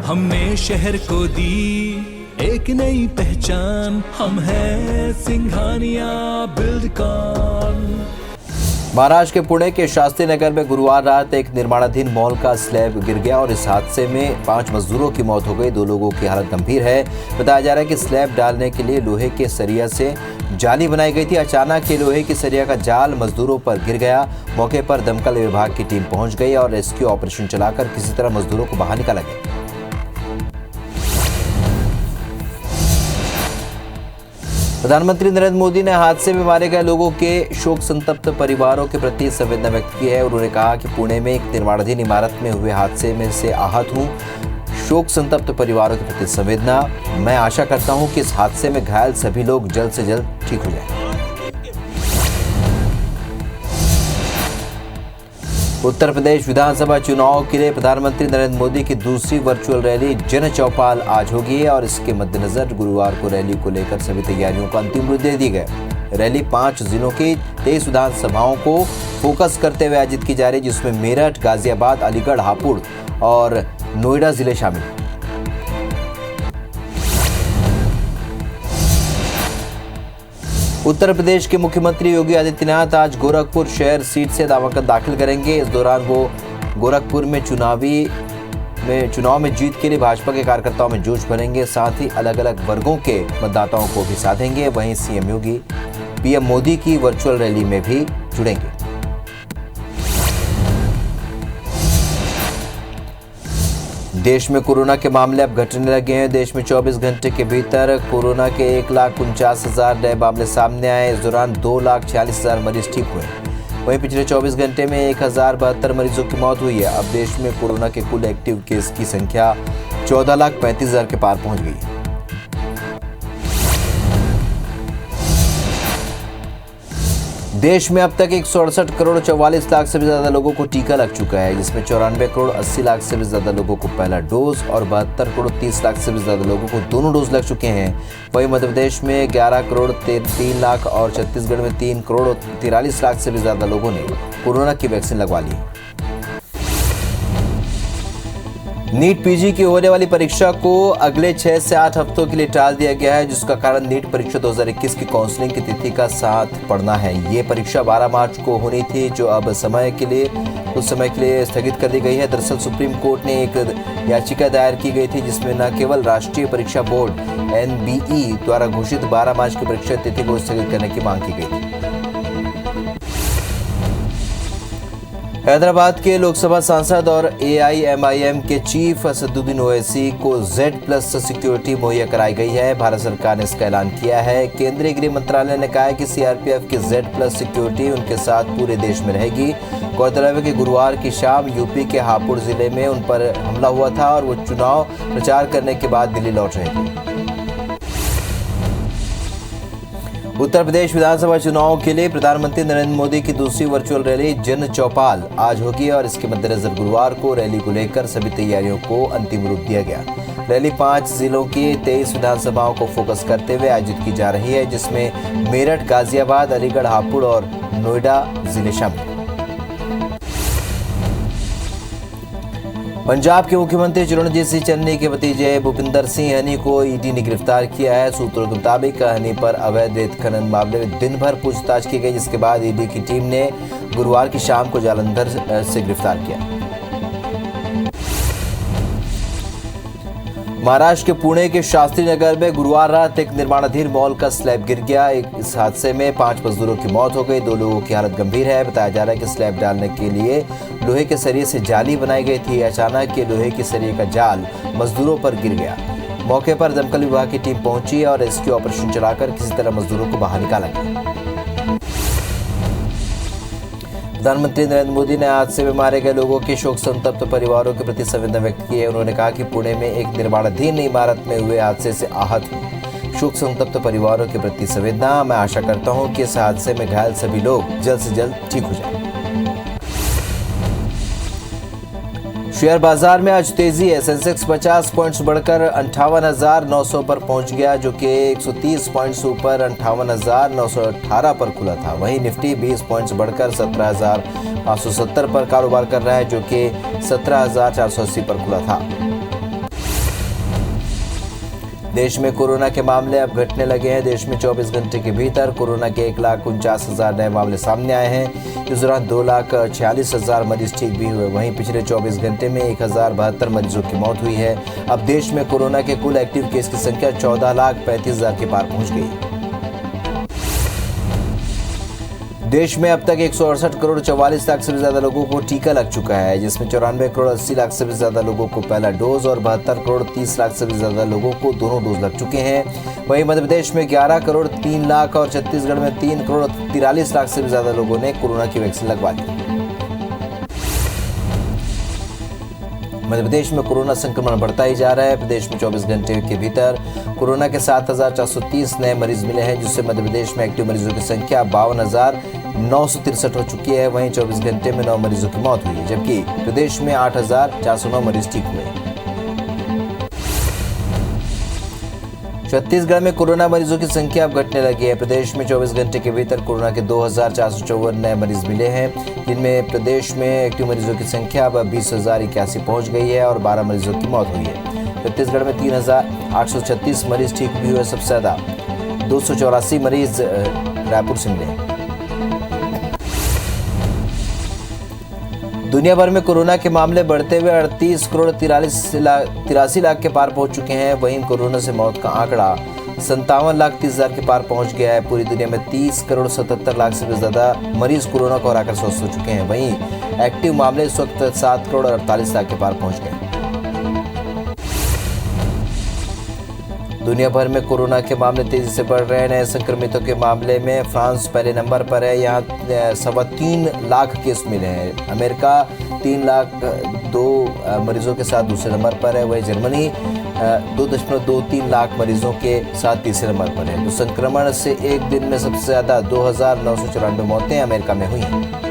हमने शहर को दी एक नई पहचान, हम हैं सिंघानिया बिल्डकॉन। महाराष्ट्र के पुणे के शास्त्री नगर में गुरुवार रात एक निर्माणाधीन मॉल का स्लैब गिर गया और इस हादसे में 5 मजदूरों की मौत हो गई। 2 लोगों की हालत गंभीर है। बताया जा रहा है कि स्लैब डालने के लिए लोहे के सरिया से जाली बनाई गई थी। अचानक ये लोहे की सरिया का जाल मजदूरों पर गिर गया। मौके पर दमकल विभाग की टीम पहुंच गई और रेस्क्यू ऑपरेशन चलाकर किसी तरह मजदूरों को बाहर निकाला गया। प्रधानमंत्री नरेंद्र मोदी ने हादसे में मारे गए लोगों के शोक संतप्त परिवारों के प्रति संवेदना व्यक्त की है। उन्होंने कहा कि पुणे में एक निर्माणाधीन इमारत में हुए हादसे में से आहत हूं। शोक संतप्त परिवारों के प्रति संवेदना। मैं आशा करता हूं कि इस हादसे में घायल सभी लोग जल्द से जल्द ठीक हो जाएं। उत्तर प्रदेश विधानसभा चुनाव के लिए प्रधानमंत्री नरेंद्र मोदी की दूसरी वर्चुअल रैली जन चौपाल आज होगी और इसके मद्देनजर गुरुवार को रैली को लेकर सभी तैयारियों को अंतिम रूप दे दिए गए। रैली 5 जिलों की 23 विधानसभाओं को फोकस करते हुए आयोजित की जा रही है, जिसमें मेरठ, गाजियाबाद, अलीगढ़, हापुड़ और नोएडा जिले शामिल हैं। उत्तर प्रदेश के मुख्यमंत्री योगी आदित्यनाथ आज गोरखपुर शहर सीट से नामांकन दाखिल करेंगे। इस दौरान वो गोरखपुर में चुनाव में जीत के लिए भाजपा के कार्यकर्ताओं में जोश भरेंगे। साथ ही अलग अलग वर्गों के मतदाताओं को भी साधेंगे। वहीं सीएम योगी पीएम मोदी की वर्चुअल रैली में भी जुड़ेंगे। देश में कोरोना के मामले अब घटने लगे हैं। देश में 24 घंटे के भीतर कोरोना के 1,49,000 नए मामले सामने आए। इस दौरान 2,46,000 मरीज ठीक हुए। वहीं पिछले 24 घंटे में 1,072 मरीजों की मौत हुई है। अब देश में कोरोना के कुल एक्टिव केस की संख्या 14,35,000 के पार पहुंच गई है। देश में अब तक 168 करोड़ 44 लाख से भी ज्यादा लोगों को टीका लग चुका है, जिसमें 94 करोड़ 80 लाख से भी ज्यादा लोगों को पहला डोज और 72 करोड़ 30 लाख से भी ज्यादा लोगों को दोनों डोज लग चुके हैं। वहीं मध्य प्रदेश में 11 करोड़ 3 लाख और छत्तीसगढ़ में 3 करोड़ 43 लाख से भी ज्यादा लोगों ने कोरोना की वैक्सीन लगवा ली। नीट पीजी की होने वाली परीक्षा को अगले 6 से 8 हफ्तों के लिए टाल दिया गया है, जिसका कारण नीट परीक्षा 2021 की काउंसलिंग की तिथि का साथ पड़ना है। ये परीक्षा 12 मार्च को होनी थी, जो अब कुछ समय के लिए स्थगित कर दी गई है। दरअसल सुप्रीम कोर्ट ने एक याचिका दायर की गई थी, जिसमें न केवल राष्ट्रीय परीक्षा बोर्ड NBE द्वारा घोषित 12 मार्च की परीक्षा तिथि को स्थगित करने की मांग की गई थी। हैदराबाद के लोकसभा सांसद और AIMIM के चीफ असदुद्दीन ओवैसी को Z+ सिक्योरिटी मुहैया कराई गई है। भारत सरकार ने इसका ऐलान किया है। केंद्रीय गृह मंत्रालय ने कहा है कि CRPF की Z+ सिक्योरिटी उनके साथ पूरे देश में रहेगी। गौरतलब है कि गुरुवार की शाम यूपी के हापुड़ जिले में उन पर हमला हुआ था और वो चुनाव प्रचार करने के बाद दिल्ली लौट रहे थे। उत्तर प्रदेश विधानसभा चुनाव के लिए प्रधानमंत्री नरेंद्र मोदी की दूसरी वर्चुअल रैली जन चौपाल आज होगी और इसके मद्देनजर गुरुवार को रैली को लेकर सभी तैयारियों को अंतिम रूप दिया गया। रैली 5 जिलों की 23 विधानसभाओं को फोकस करते हुए आयोजित की जा रही है, जिसमें मेरठ, गाजियाबाद, अलीगढ़, हापुड़ और नोएडा जिले शामिल। पंजाब के मुख्यमंत्री चरणजीत सिंह चन्नी के भतीजे भूपिंदर सिंह हनी को ईडी ने गिरफ्तार किया है। सूत्रों के मुताबिक हनी पर अवैध रेत खनन मामले में दिन भर पूछताछ की गई, जिसके बाद ईडी की टीम ने गुरुवार की शाम को जालंधर से गिरफ्तार किया। महाराष्ट्र के पुणे के शास्त्री नगर में गुरुवार रात एक निर्माणाधीन मॉल का स्लैब गिर गया। इस हादसे में 5 मजदूरों की मौत हो गई। 2 लोगों की हालत गंभीर है। बताया जा रहा है कि स्लैब डालने के लिए लोहे के सरिये से जाली बनाई गई थी। अचानक ये लोहे के सरिये का जाल मजदूरों पर गिर गया। मौके पर दमकल विभाग की टीम पहुंची और रेस्क्यू ऑपरेशन चलाकर किसी तरह मजदूरों को बाहर निकाला गया। प्रधानमंत्री नरेंद्र मोदी ने हादसे में मारे गए लोगों के शोक संतप्त परिवारों के प्रति संवेदना व्यक्त की है। उन्होंने कहा कि पुणे में एक निर्माणाधीन इमारत में हुए हादसे से आहत हूं। शोक संतप्त परिवारों के प्रति संवेदना। मैं आशा करता हूं कि इस हादसे में घायल सभी लोग जल्द से जल्द ठीक हो जाएं। शेयर बाजार में आज तेजी है। सेंसेक्स 50 पॉइंट्स बढ़कर 58,900 पर पहुंच गया, जो कि 130 पॉइंट्स ऊपर 58,918 पर खुला था। वहीं निफ्टी 20 पॉइंट्स बढ़कर 17,570 पर कारोबार कर रहा है, जो कि 17,480 पर खुला था। देश में कोरोना के मामले अब घटने लगे हैं। देश में 24 घंटे के भीतर कोरोना के 1,49,000 नए मामले सामने आए हैं। इस दौरान 2,46,000 मरीज ठीक भी हुए। वहीं पिछले 24 घंटे में 1,072 मरीजों की मौत हुई है। अब देश में कोरोना के कुल एक्टिव केस की संख्या 14,35,000 के पार पहुंच गई। देश में अब तक 168 करोड़ 44 लाख से भी ज्यादा लोगों को टीका लग चुका है, जिसमें 94 करोड़ 80 लाख से भी ज्यादा लोगों को पहला डोज और 72 करोड़ 30 लाख से भी ज्यादा लोगों को दोनों डोज लग चुके हैं। वहीं मध्य प्रदेश में 11 करोड़ 3 लाख और छत्तीसगढ़ में 3 करोड़ 43 लाख से भी ज्यादा लोगों ने कोरोना की वैक्सीन लगवा ली। मध्य प्रदेश में कोरोना संक्रमण बढ़ता ही जा रहा है। प्रदेश में 24 घंटे के भीतर कोरोना के 7,430 नए मरीज मिले हैं, जिससे मध्य प्रदेश में एक्टिव मरीजों की संख्या 52,963 हो चुकी है। वहीं 24 घंटे में 9 मरीजों की मौत हुई है, जबकि प्रदेश में 8,409 मरीज ठीक हुए। छत्तीसगढ़ में कोरोना मरीजों की संख्या अब घटने लगी है। प्रदेश में 24 घंटे के भीतर कोरोना के 2,454 नए मरीज मिले हैं, जिनमें प्रदेश में एक्टिव मरीजों की संख्या अब 20,081 पहुंच गई है और 12 मरीजों की मौत हुई है। छत्तीसगढ़ में 3,836 मरीज ठीक भी हुए। सबसे ज्यादा 284 मरीज रायपुर से मिले। दुनिया भर में कोरोना के मामले बढ़ते हुए 38 करोड़ 83 लाख के पार पहुंच चुके हैं। वहीं कोरोना से मौत का आंकड़ा 57 लाख 30 हजार के पार पहुंच गया है। पूरी दुनिया में 30 करोड़ 77 लाख से भी ज्यादा मरीज कोरोना को हराकर स्वस्थ हो चुके हैं। वहीं एक्टिव मामले इस वक्त 7 करोड़ 48 लाख के पार पहुंच गए। दुनिया भर में कोरोना के मामले तेजी से बढ़ रहे हैं। नए संक्रमितों के मामले में फ्रांस पहले नंबर पर है, यहाँ 3.25 लाख केस मिले हैं। अमेरिका 3,02,000 मरीजों के साथ दूसरे नंबर पर है। वहीं जर्मनी 2.23 लाख मरीजों के साथ तीसरे नंबर पर है। तो संक्रमण से एक दिन में सबसे ज्यादा 2,994 मौतें अमेरिका में हुई हैं।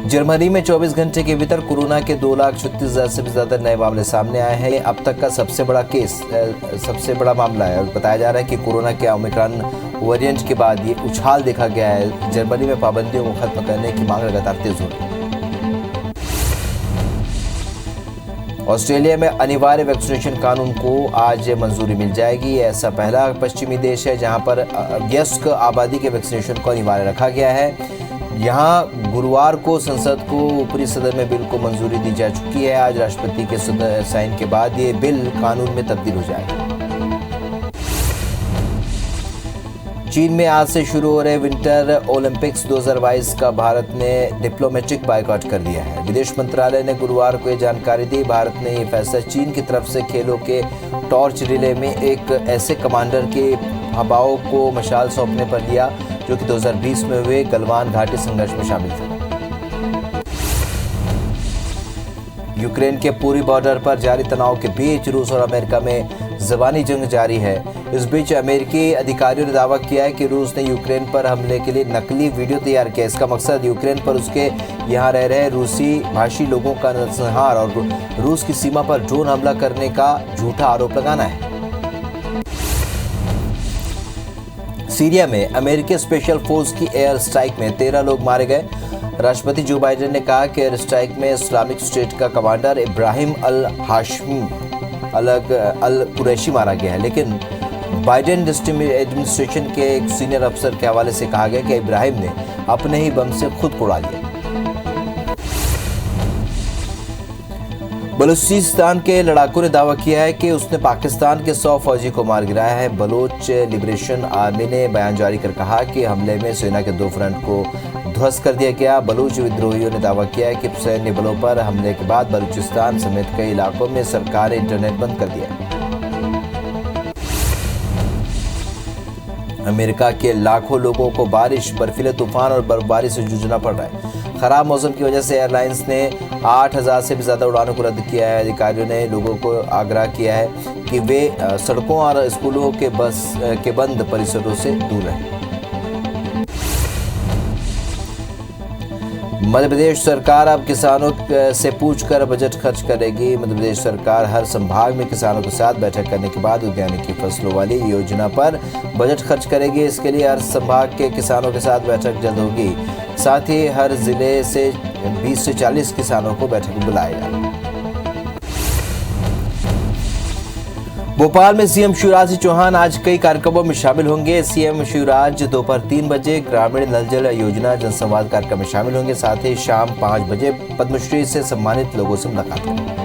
जर्मनी में 24 घंटे के भीतर कोरोना के 2,36,000 से भी ज्यादा नए मामले सामने आए हैं। अब तक का सबसे बड़ा मामला है। बताया जा रहा है कि कोरोना के ओमिक्रॉन वेरिएंट के बाद ये उछाल देखा गया है। जर्मनी में पाबंदियों को खत्म करने की मांग लगातार तेज हो रही है। ऑस्ट्रेलिया में अनिवार्य वैक्सीनेशन कानून को आज मंजूरी मिल जाएगी। ऐसा पहला पश्चिमी देश है जहां पर वयस्क आबादी के वैक्सीनेशन को अनिवार्य रखा गया है। यहाँ गुरुवार को संसद को ऊपरी सदन में बिल को मंजूरी दी जा चुकी है। आज राष्ट्रपति के साइन के बाद ये बिल कानून में तब्दील हो जाएगा। चीन में आज से शुरू हो रहे विंटर ओलंपिक्स 2022 का भारत ने डिप्लोमेटिक बायकॉट कर दिया है। विदेश मंत्रालय ने गुरुवार को ये जानकारी दी। भारत ने ये फैसला चीन की तरफ से खेलों के टॉर्च रिले में एक ऐसे कमांडर के हवाओं को मशाल सौंपने पर लिया जो कि 2020 में हुए गलवान घाटी संघर्ष में शामिल थे। यूक्रेन के पूर्वी बॉर्डर पर जारी तनाव के बीच रूस और अमेरिका में ज़बानी जंग जारी है। इस बीच अमेरिकी अधिकारियों ने दावा किया है कि रूस ने यूक्रेन पर हमले के लिए नकली वीडियो तैयार किया। इसका मकसद यूक्रेन पर उसके यहाँ रह रहे रूसी भाषी लोगों का नरसंहार और रूस की सीमा पर ड्रोन हमला करने का झूठा आरोप लगाना है। सीरिया में अमेरिकी स्पेशल फोर्स की एयर स्ट्राइक में 13 लोग मारे गए। राष्ट्रपति जो बाइडेन ने कहा कि एयर स्ट्राइक में इस्लामिक स्टेट का कमांडर इब्राहिम अल हाशमी अल कुरैशी मारा गया है, लेकिन बाइडेन एडमिनिस्ट्रेशन के एक सीनियर अफसर के हवाले से कहा गया कि इब्राहिम ने अपने ही बम से खुद को उड़ा लिया। बलूचिस्तान के लड़ाकों ने दावा किया है कि उसने पाकिस्तान के 100 फौजी को मार गिराया है। बलोच लिबरेशन आर्मी ने बयान जारी कर कहा कि हमले में सेना के 2 फ्रंट को ध्वस्त कर दिया गया। बलूच विद्रोहियों ने दावा किया है कि सैन्य बलों पर हमले के बाद बलूचिस्तान समेत कई इलाकों में सरकार ने इंटरनेट बंद कर दिया। अमेरिका के लाखों लोगों को बारिश, बर्फीले तूफान और बर्फबारी से जूझना पड़ रहा है। खराब मौसम की वजह से एयरलाइंस ने 8,000 से भी ज़्यादा उड़ानों को रद्द किया है। अधिकारियों ने लोगों को आग्रह किया है कि वे सड़कों और स्कूलों के बस के बंद परिसरों से दूर रहें। मध्य प्रदेश सरकार अब किसानों से पूछकर बजट खर्च करेगी। मध्य प्रदेश सरकार हर संभाग में किसानों के साथ बैठक करने के बाद उद्यानिकी फसलों वाली योजना पर बजट खर्च करेगी। इसके लिए हर संभाग के किसानों के साथ बैठक जल्द होगी। साथ ही हर जिले से 20 से 40 किसानों को बैठक में बुलाया जाएगा। भोपाल में सीएम शिवराज सिंह चौहान आज कई कार्यक्रमों में शामिल होंगे। सीएम शिवराज दोपहर 3 बजे ग्रामीण नल जल योजना जनसंवाद कार्यक्रम में शामिल होंगे। साथ ही शाम 5 बजे पद्मश्री से सम्मानित लोगों से मुलाकात करेंगे।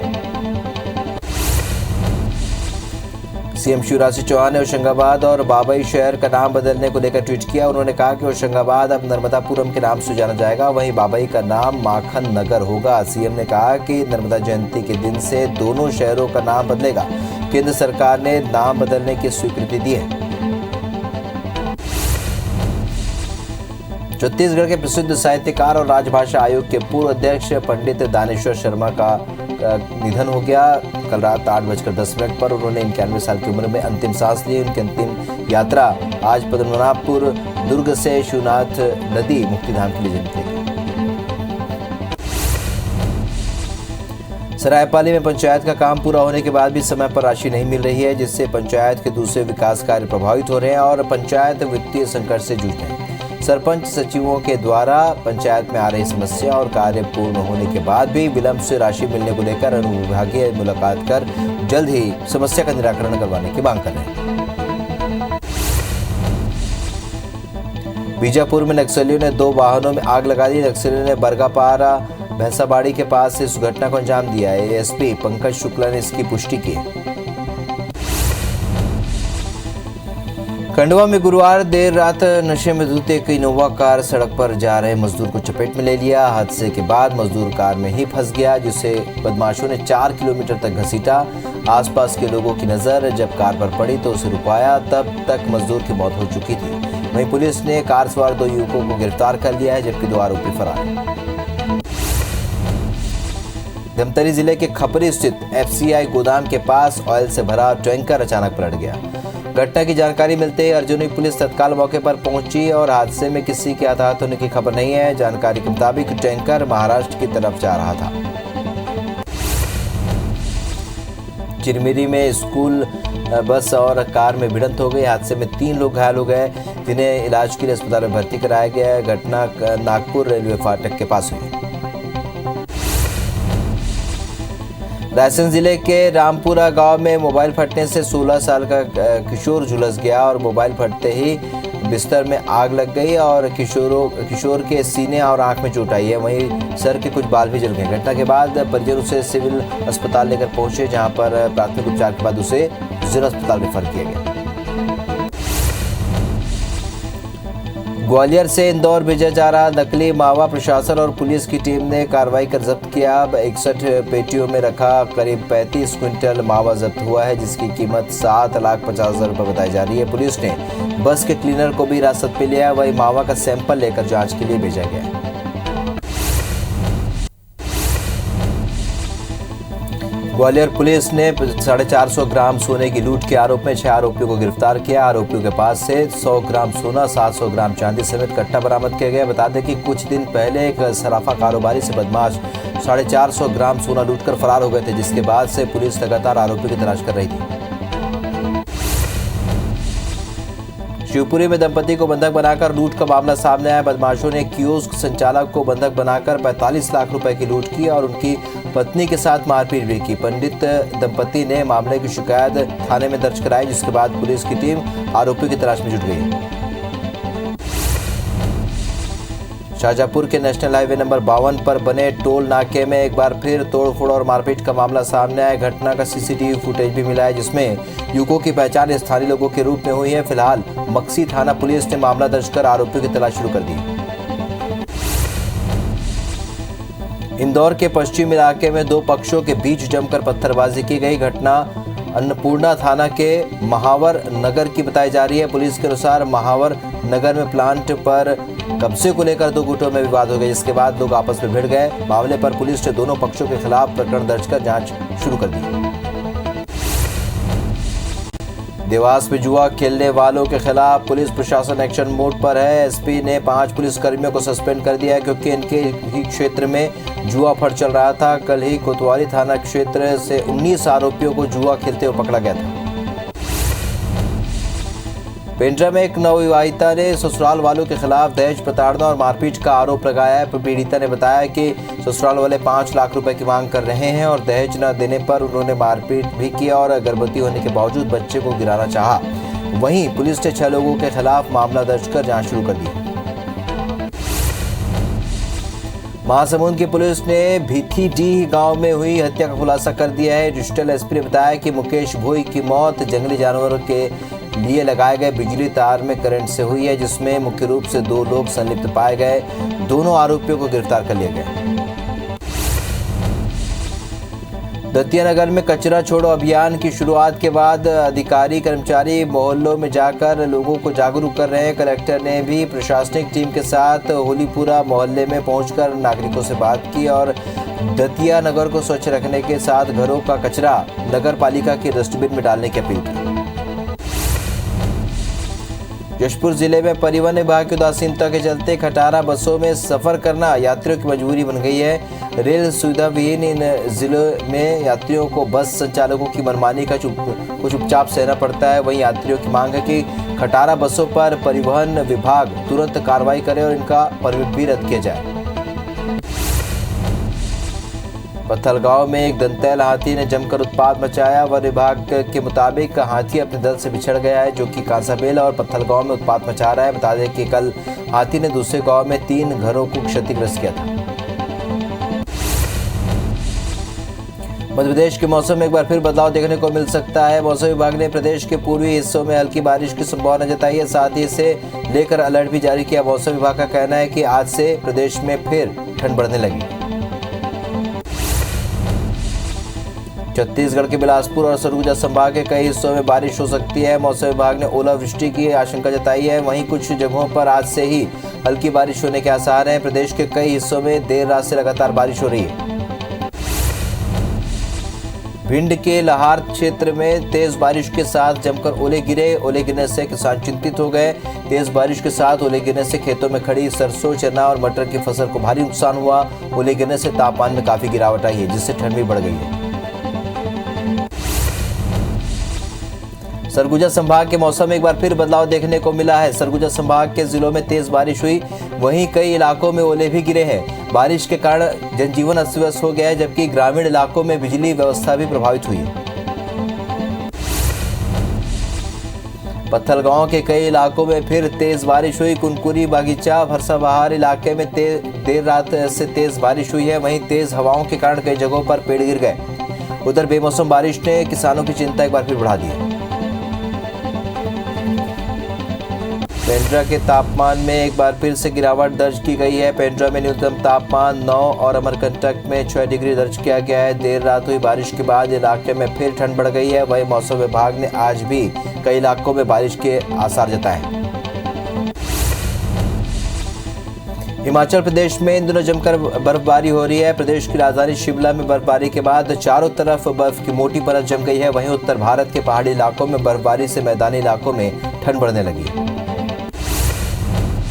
सीएम शिवराज सिंह चौहान ने होशंगाबाद और बाबई शहर का नाम बदलने को लेकर ट्वीट किया। उन्होंने कहा कि होशंगाबाद अब नर्मदापुरम के नाम से जाना जाएगा, वहीं बाबई का नाम माखन नगर होगा। सीएम ने कहा कि नर्मदा जयंती के दिन से दोनों शहरों का नाम बदलेगा। केंद्र सरकार ने नाम बदलने की स्वीकृति दी है। छत्तीसगढ़ के प्रसिद्ध साहित्यकार और राजभाषा आयोग के पूर्व अध्यक्ष पंडित दानेश्वर शर्मा का निधन हो गया। कल रात 8:10 पर उन्होंने 91 साल की उम्र में अंतिम सांस ली। उनकी अंतिम यात्रा आज पद्मनाभपुर दुर्ग से शिवनाथ नदी मुक्तिधाम के लिए निकली। सरायपाली में पंचायत का काम पूरा होने के बाद भी समय पर राशि नहीं मिल रही है, जिससे पंचायत के दूसरे विकास कार्य प्रभावित हो रहे हैं और पंचायत वित्तीय संकट से जूझ रहे हैं। सरपंच सचिवों के द्वारा पंचायत में आ रही समस्या और कार्य पूर्ण होने के बाद भी विलंब से राशि मिलने को लेकर अनुविभागीय मुलाकात कर जल्द ही समस्या का निराकरण करवाने की मांग कर रहे हैं। बीजापुर में नक्सलियों ने 2 वाहनों में आग लगा दी। नक्सलियों ने बरगापारा भैंसाबाड़ी के पास इस घटना को अंजाम दिया है। एएसपी पंकज शुक्ला ने इसकी पुष्टि की। खंडवा में गुरुवार देर रात नशे में धुत एक इनोवा कार सड़क पर जा रहे मजदूर को चपेट में ले लिया। हादसे के बाद मजदूर कार में ही फंस गया, जिसे बदमाशों ने 4 किलोमीटर तक घसीटा। आसपास के लोगों की नजर जब कार पर पड़ी तो उसे रुकवाया, तब तक मजदूर की मौत हो चुकी थी। वहीं पुलिस ने कार सवार 2 युवकों को गिरफ्तार कर लिया है, जबकि 2 आरोपी फरार हैं। धमतरी जिले के खपरी स्थित एफसीआई गोदाम के पास ऑयल से भरा टैंकर अचानक पलट गया। घटना की जानकारी मिलते ही अर्जुनी पुलिस तत्काल मौके पर पहुंची और हादसे में किसी के हताहत होने की खबर नहीं है। जानकारी के मुताबिक टैंकर महाराष्ट्र की तरफ जा रहा था। चिरमिरी में स्कूल बस और कार में भिड़ंत हो गई। हादसे में 3 लोग घायल हो गए, जिन्हें इलाज के लिए अस्पताल में भर्ती कराया गया है। घटना नागपुर रेलवे फाटक के पास हुई। रायसेन जिले के रामपुरा गांव में मोबाइल फटने से 16 साल का किशोर झुलस गया और मोबाइल फटते ही बिस्तर में आग लग गई और किशोर के सीने और आंख में चोट आई है। वहीं सर के कुछ बाल भी जल गए। घटना के बाद परिजन उसे सिविल अस्पताल लेकर पहुंचे, जहां पर प्राथमिक उपचार के बाद उसे जिला अस्पताल में रेफर किया गया। ग्वालियर से इंदौर भेजा जा रहा नकली मावा प्रशासन और पुलिस की टीम ने कार्रवाई कर जब्त किया। 61 पेटियों में रखा करीब 35 क्विंटल मावा जब्त हुआ है, जिसकी कीमत 7,50,000 रुपये बताई जा रही है। पुलिस ने बस के क्लीनर को भी हिरासत में लिया। वही मावा का सैंपल लेकर जांच के लिए भेजा गया है। ग्वालियर पुलिस ने 450 ग्राम सोने की लूट के आरोप में 6 आरोपियों को गिरफ्तार किया। आरोपियों के पास से 100 ग्राम सोना, 700 ग्राम चांदी समेत कट्टा बरामद किया गया। बता दें कि कुछ दिन पहले एक सराफा कारोबारी से बदमाश 450 ग्राम सोना लूटकर फरार हो गए थे, जिसके बाद से पुलिस लगातार आरोपियों की तलाश कर रही थी। शिवपुरी में दंपति को बंधक बनाकर लूट का मामला सामने आया। बदमाशों ने कियोस्क संचालक को बंधक बनाकर 45 लाख रुपए की लूट की और उनकी पत्नी के साथ मारपीट भी की। पंडित दंपति ने मामले की शिकायत थाने में दर्ज कराई, जिसके बाद पुलिस की टीम आरोपी की तलाश में जुट गई। शाहजहांपुर के नेशनल हाईवे नंबर 52 पर बने टोल नाके में एक बार फिर तोड़फोड़ और मारपीट का मामला सामने आया। घटना का सीसीटीवी फुटेज भी मिला है, जिसमें युवकों की पहचान स्थानीय लोगों के रूप में हुई है। फिलहाल मक्सी थाना पुलिस ने मामला दर्ज कर आरोपियों की तलाश शुरू कर दी। इंदौर के पश्चिम इलाके में 2 पक्षों के बीच जमकर पत्थरबाजी की गई। घटना अन्नपूर्णा थाना के महावर नगर की बताई जा रही है। पुलिस के अनुसार महावर नगर में प्लांट पर कब्जे को लेकर 2 गुटों में विवाद हो गया, जिसके बाद लोग आपस में भिड़ गए। मामले पर पुलिस ने दोनों पक्षों के खिलाफ प्रकरण दर्ज कर जांच शुरू कर दी। देवास में जुआ खेलने वालों के खिलाफ पुलिस प्रशासन एक्शन मोड पर है। एसपी ने 5 पुलिसकर्मियों को सस्पेंड कर दिया है, क्योंकि इनके ही क्षेत्र में जुआ फड़ चल रहा था। कल ही कोतवाली थाना क्षेत्र से 19 आरोपियों को जुआ खेलते हुए पकड़ा गया था। पेंड्रा में एक नवविवाहिता ने ससुराल वालों के खिलाफ दहेज प्रताड़ना और मारपीट का आरोप लगाया है। पीड़िता ने बताया कि ससुराल वाले 5 लाख रुपए की मांग कर रहे हैं और दहेज न देने पर उन्होंने मारपीट भी किया और गर्भवती होने के बावजूद बच्चे को गिराना चाहा। वहीं पुलिस ने 6 लोगों के खिलाफ मामला दर्ज कर जांच शुरू कर दी। महासमुंद की पुलिस ने भीथीडीह गांव में हुई हत्या का खुलासा कर दिया है। डिजिटल एसपी ने बताया कि मुकेश भोई की मौत जंगली जानवरों के लिए लगाए गए बिजली तार में करंट से हुई है, जिसमें मुख्य रूप से 2 लोग संलिप्त पाए गए। दोनों आरोपियों को गिरफ्तार कर लिया गया। दतिया नगर में कचरा छोड़ो अभियान की शुरुआत के बाद अधिकारी कर्मचारी मोहल्लों में जाकर लोगों को जागरूक कर रहे हैं। कलेक्टर ने भी प्रशासनिक टीम के साथ होलीपुरा मोहल्ले में पहुंचकर नागरिकों से बात की और दतिया नगर को स्वच्छ रखने के साथ घरों का कचरा नगर पालिका के डस्टबिन में डालने की अपील की। जशपुर जिले में परिवहन विभाग की उदासीनता के चलते खटारा बसों में सफर करना यात्रियों की मजबूरी बन गई है। रेल सुविधा विहीन इन जिलों में यात्रियों को बस संचालकों की मनमानी का कुछ उपचाप सहना पड़ता है। वहीं यात्रियों की मांग है कि खटारा बसों पर परिवहन विभाग तुरंत कार्रवाई करे और इनका परमिट भी रद्द किया जाए। पत्थलगांव में एक दंतैल हाथी ने जमकर उत्पात मचाया। वन विभाग के मुताबिक हाथी अपने दल से बिछड़ गया है, जो कि कांसाबेल और पत्थलगांव में उत्पात मचा रहा है। बता दें कि कल हाथी ने दूसरे गांव में 3 घरों को क्षतिग्रस्त किया था। मध्य प्रदेश के मौसम में एक बार फिर बदलाव देखने को मिल सकता है। मौसम विभाग ने प्रदेश के पूर्वी हिस्सों में हल्की बारिश की संभावना जताई है, साथ ही इसे लेकर अलर्ट भी जारी किया। मौसम विभाग का कहना है कि आज से प्रदेश में फिर ठंड बढ़ने लगी। छत्तीसगढ़ के बिलासपुर और सरगुजा संभाग के कई हिस्सों में बारिश हो सकती है। मौसम विभाग ने ओलावृष्टि की आशंका जताई है। वहीं कुछ जगहों पर आज से ही हल्की बारिश होने के आसार हैं। प्रदेश के कई हिस्सों में देर रात से लगातार बारिश हो रही है। भिंड के लाहार क्षेत्र में तेज बारिश के साथ जमकर ओले गिरे। ओले गिरने से किसान चिंतित हो गए। तेज बारिश के साथ ओले गिरने से खेतों में खड़ी सरसों, चना और मटर की फसल को भारी नुकसान हुआ। ओले गिरने से तापमान में काफी गिरावट आई है, जिससे ठंड भी बढ़ गई है। सरगुजा संभाग के मौसम में एक बार फिर बदलाव देखने को मिला है। सरगुजा संभाग के जिलों में तेज बारिश हुई, वहीं कई इलाकों में ओले भी गिरे हैं। बारिश के कारण जनजीवन अस्त-व्यस्त हो गया है, जबकि ग्रामीण इलाकों में बिजली व्यवस्था भी प्रभावित हुई है। पत्थलगांव के कई इलाकों में फिर तेज बारिश हुई। कुनकुरी, बागीचा, भरसाबहार इलाके में देर रात से तेज बारिश हुई है। वहीं तेज हवाओं के कारण कई जगहों पर पेड़ गिर गए। उधर बेमौसम बारिश ने किसानों की चिंता एक बार फिर बढ़ा दी है। पेंड्रा के तापमान में एक बार फिर से गिरावट दर्ज की गई है। पेंड्रा में न्यूनतम तापमान 9 और अमरकंटक में 6 डिग्री दर्ज किया गया है। देर रात हुई बारिश के बाद इलाके में फिर ठंड बढ़ गई है। वहीं मौसम विभाग ने आज भी कई इलाकों में बारिश के आसार जताए हैं। हिमाचल प्रदेश में इन दिनों जमकर बर्फबारी हो रही है। प्रदेश की राजधानी शिमला में बर्फबारी के बाद चारों तरफ बर्फ की मोटी परत जम गई है। वहीं उत्तर भारत के पहाड़ी इलाकों में बर्फबारी से मैदानी इलाकों में ठंड बढ़ने लगी है।